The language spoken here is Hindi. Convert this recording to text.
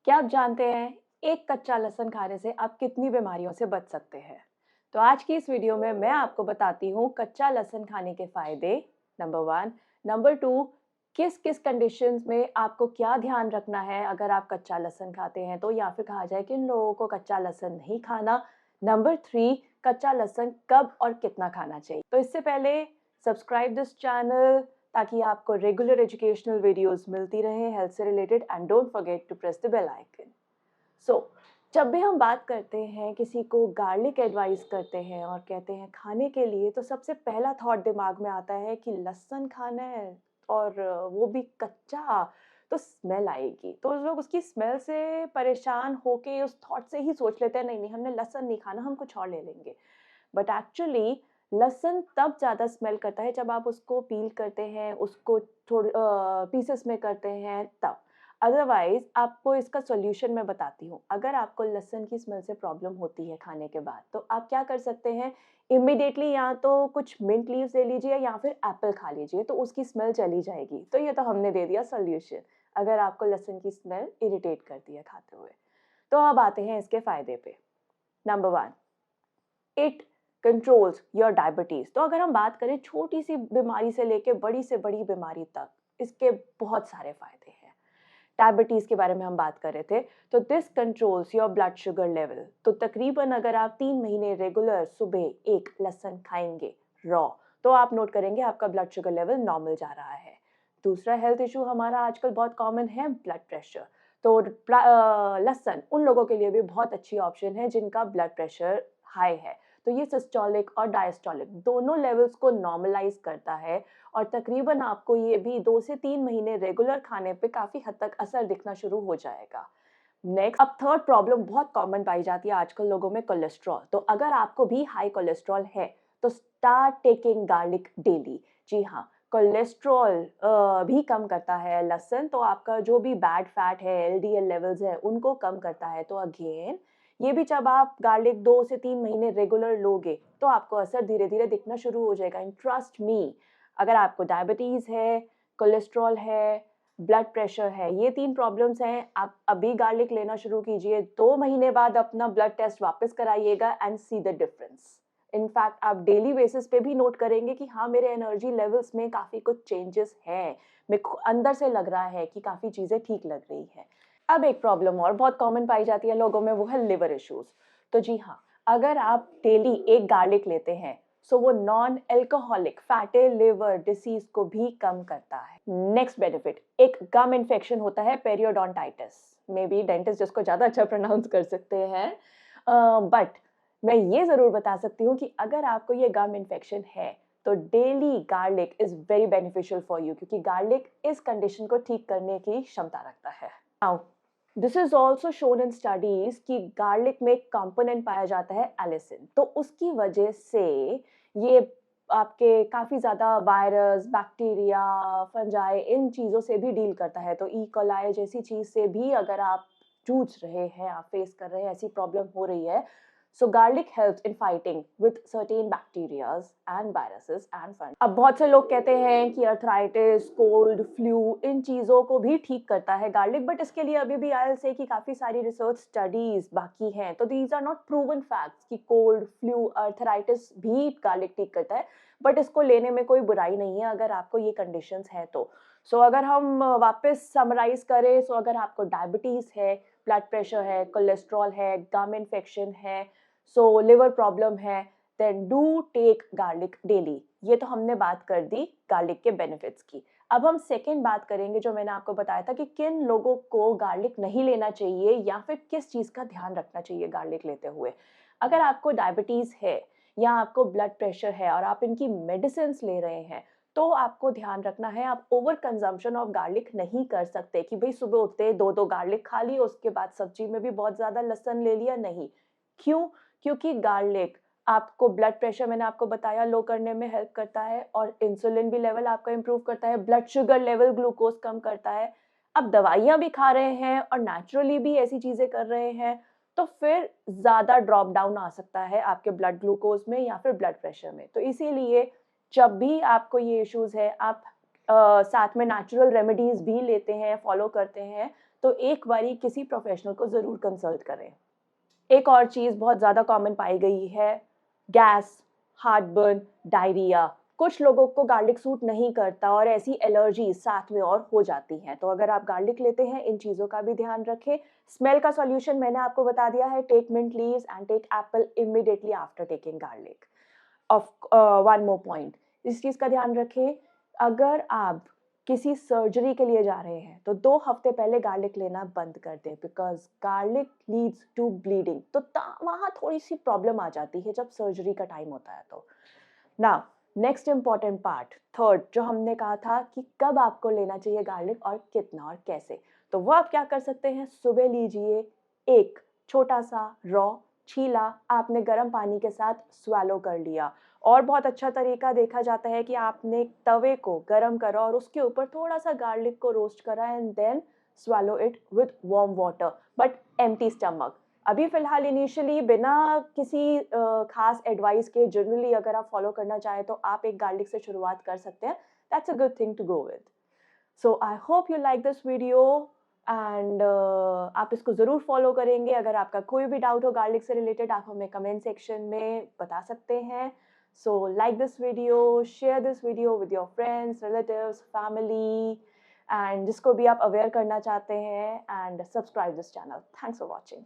क्या आप जानते हैं एक कच्चा लहसुन खाने से आप कितनी बीमारियों से बच सकते हैं? तो आज की इस वीडियो में मैं आपको बताती हूँ कच्चा लहसुन खाने के फायदे, नंबर 1। नंबर 2, किस-किस कंडीशंस में आपको क्या ध्यान रखना है अगर आप कच्चा लहसुन खाते हैं तो, या फिर कहा जाए किन लोगों को कच्चा लहसुन नहीं खाना। नंबर 3, कच्चा लहसुन कब और कितना खाना चाहिए। तो इससे पहले सब्सक्राइब दिस चैनल ताकि आपको रेगुलर एजुकेशनल वीडियोस मिलती रहें हेल्थ से related, and don't forget to press the bell icon. So जब भी हम बात करते हैं, किसी को गार्लिक एडवाइस करते हैं और कहते हैं खाने के लिए, तो सबसे पहला थॉट दिमाग में आता है कि लहसुन खाना है और वो भी कच्चा, तो स्मेल आएगी। तो लोग उसकी स्मेल से परेशान होके उस थॉट से ही सोच लेते हैं नहीं नहीं हमने लहसुन नहीं खाना, हम कुछ और ले लेंगे। बट एक्चुअली लहसुन तब ज़्यादा स्मेल करता है जब आप उसको पील करते हैं, उसको थोड़े पीसेस में करते हैं तब। अदरवाइज़ आपको इसका सॉल्यूशन मैं बताती हूँ। अगर आपको लहसुन की स्मेल से प्रॉब्लम होती है खाने के बाद, तो आप क्या कर सकते हैं, इमीडिएटली या तो कुछ मिंट लीव्स ले लीजिए या फिर एप्पल खा लीजिए, तो उसकी स्मेल चली जाएगी। तो ये तो हमने दे दिया सॉल्यूशन, अगर आपको लहसुन की स्मेल इरिटेट करती है खाते हुए। तो अब आते हैं इसके फ़ायदे पे। Number 1, it controls your diabetes. तो अगर हम बात करें छोटी सी बीमारी से लेके बड़ी से बड़ी बीमारी तक, इसके बहुत सारे फायदे हैं। डायबिटीज के बारे में हम बात कर रहे थे, तो this controls your blood sugar level. तो तकरीबन अगर आप 3 महीने रेगुलर सुबह एक लहसुन खाएंगे रॉ, तो आप नोट करेंगे आपका ब्लड शुगर लेवल नॉर्मल जा रहा है। दूसरा हेल्थ इशू हमारा आजकल बहुत कॉमन है, ब्लड प्रेशर। तो लहसुन उन लोगों के लिए भी बहुत अच्छी ऑप्शन है जिनका ब्लड प्रेशर हाई है। तो ये सिस्टोलिक और डायस्टोलिक दोनों लेवल्स को नॉर्मलाइज करता है, और तकरीबन आपको ये भी 2 से 3 महीने रेगुलर खाने पे काफ़ी हद तक असर दिखना शुरू हो जाएगा। नेक्स्ट, अब थर्ड प्रॉब्लम बहुत कॉमन पाई जाती है आजकल लोगों में, कोलेस्ट्रॉल। तो अगर आपको भी हाई कोलेस्ट्रॉल है, तो स्टार्ट टेकिंग गार्लिक डेली। जी हाँ, कोलेस्ट्रॉल भी कम करता है लहसुन, तो आपका जो भी बैड फैट है, एलडीएल लेवल्स हैं, उनको कम करता है। तो अगेन ये भी जब आप गार्लिक 2 से 3 महीने रेगुलर लोगे, तो आपको असर धीरे-धीरे दिखना शुरू हो जाएगा। एंड ट्रस्ट मी, अगर आपको डायबिटीज़ है, कोलेस्ट्रॉल है, ब्लड प्रेशर है, ये 3 प्रॉब्लम्स हैं, आप अभी गार्लिक लेना शुरू कीजिए, 2 महीने बाद अपना ब्लड टेस्ट वापस कराइएगा and see the difference. In fact आप डेली बेसिस पे भी नोट करेंगे कि हाँ, मेरे एनर्जी लेवल्स में काफ़ी कुछ चेंजेस हैं। मेरे को अंदर से लग रहा है कि काफ़ी चीज़ें ठीक लग रही हैं। अब एक प्रॉब्लम और बहुत कॉमन पाई जाती है लोगों में, वो है लिवर इश्यूज़। तो जी हाँ, अगर आप डेली एक गार्लिक लेते हैं, सो वो non alcoholic fatty liver disease को भी कम करता है। नेक्स्ट बेनिफिट, एक गम इन्फेक्शन होता है पेरियोडोंटाइटिस, मे बी डेंटिस्ट जिसको ज़्यादा अच्छा प्रोनाउंस कर सकते हैं। बट मैं ये ज़रूर बता सकती हूँ कि अगर आपको ये गम इन्फेक्शन है, तो daily garlic is very beneficial for you, क्योंकि गार्लिक इस कंडीशन को ठीक करने की क्षमता रखता है। Now this is also shown in studies कि गार्लिक में एक कंपोनेंट पाया जाता है एलिसिन, तो उसकी वजह से ये आपके काफ़ी ज़्यादा वायरस, बैक्टीरिया, फंजाई, इन चीज़ों से भी डील करता है। तो ई कोलाई जैसी चीज़ से भी अगर आप जूझ रहे हैं, आप फेस कर रहे हैं, ऐसी प्रॉब्लम हो रही है, so garlic helps in fighting with certain bacterias and viruses and fungi. अब बहुत से लोग कहते हैं कि अर्थराइटिस, कोल्ड, फ्लू, इन चीज़ों को भी ठीक करता है गार्लिक, बट इसके लिए अभी भी आई से कि काफ़ी सारी रिसर्च स्टडीज बाकी हैं। तो these are not proven facts कि कोल्ड, फ्लू, अर्थराइटिस भी गार्लिक ठीक करता है, बट इसको लेने में कोई बुराई नहीं है अगर आपको ये कंडीशंस हैं तो। सो अगर हम वापस समराइज करें, सो अगर आपको डायबिटीज़ है, ब्लड प्रेशर है, कोलेस्ट्रॉल है, गम इन्फेक्शन है, सो लिवर प्रॉब्लम है, then do take garlic daily. ये तो हमने बात कर दी गार्लिक के बेनिफिट्स की। अब हम सेकंड बात करेंगे, जो मैंने आपको बताया था कि किन लोगों को गार्लिक नहीं लेना चाहिए या फिर किस चीज़ का ध्यान रखना चाहिए गार्लिक लेते हुए। अगर आपको डायबिटीज़ है या आपको ब्लड प्रेशर है और आप इनकी मेडिसिन्स ले रहे हैं, तो आपको ध्यान रखना है, आप ओवर कंजम्पशन ऑफ गार्लिक नहीं कर सकते कि भई सुबह उठते 2-2 गार्लिक खा लिए, उसके बाद सब्जी में भी बहुत ज़्यादा लहसुन ले लिया, नहीं। क्यों? क्योंकि गार्लिक आपको ब्लड प्रेशर, मैंने आपको बताया, लो करने में हेल्प करता है, और इंसुलिन भी लेवल आपका इम्प्रूव करता है, ब्लड शुगर लेवल, ग्लूकोज कम करता है। अब दवाइयाँ भी खा रहे हैं और नेचुरली भी ऐसी चीज़ें कर रहे हैं, तो फिर ज़्यादा ड्रॉप डाउन आ सकता है आपके ब्लड ग्लूकोज में या फिर ब्लड प्रेशर में। तो इसीलिए जब भी आपको ये इश्यूज़ है, आप साथ में नेचुरल रेमेडीज़ भी लेते हैं, फॉलो करते हैं, तो एक बारी किसी प्रोफेशनल को ज़रूर कंसल्ट करें। एक और चीज़ बहुत ज़्यादा कॉमन पाई गई है, गैस, हार्टबर्न, डायरिया। कुछ लोगों को गार्लिक सूट नहीं करता और ऐसी एलर्जी साथ में और हो जाती हैं। तो अगर आप गार्लिक लेते हैं, इन चीज़ों का भी ध्यान रखें। स्मेल का सॉल्यूशन मैंने आपको बता दिया है, take mint leaves and take apple immediately after taking garlic. One more point, इस चीज़ का ध्यान रखें, अगर आप किसी सर्जरी के लिए जा रहे हैं तो 2 हफ्ते पहले गार्लिक लेना बंद कर दें, because garlic leads to bleeding. तो वहाँ थोड़ी-सी प्रॉब्लम आ जाती है जब सर्जरी का टाइम होता है तो। Now next important part, third, जो हमने कहा था कि कब आपको लेना चाहिए गार्लिक और कितना और कैसे। तो वो आप क्या कर सकते हैं, सुबह लीजिए, एक छोटा-सा रॉ छीला आपने गर्म पानी के साथ स्वैलो कर लिया। और बहुत अच्छा तरीका देखा जाता है कि आपने तवे को गरम करा और उसके ऊपर थोड़ा-सा गार्लिक को रोस्ट करा and then swallow it with warm water but empty stomach. अभी फ़िलहाल इनिशियली बिना किसी ख़ास एडवाइस के जनरली अगर आप फ़ॉलो करना चाहें तो आप एक गार्लिक से शुरुआत कर सकते हैं। That's a good thing to go with. So I hope you like this video and आप इसको ज़रूर फ़ॉलो करेंगे। अगर आपका कोई भी डाउट हो गार्लिक से रिलेटेड, आप हमें कमेंट सेक्शन में बता सकते हैं। So like this video, share this video with your friends, relatives, family and जिसको भी आप अवेयर करना चाहते हैं, and subscribe this channel. Thanks for watching.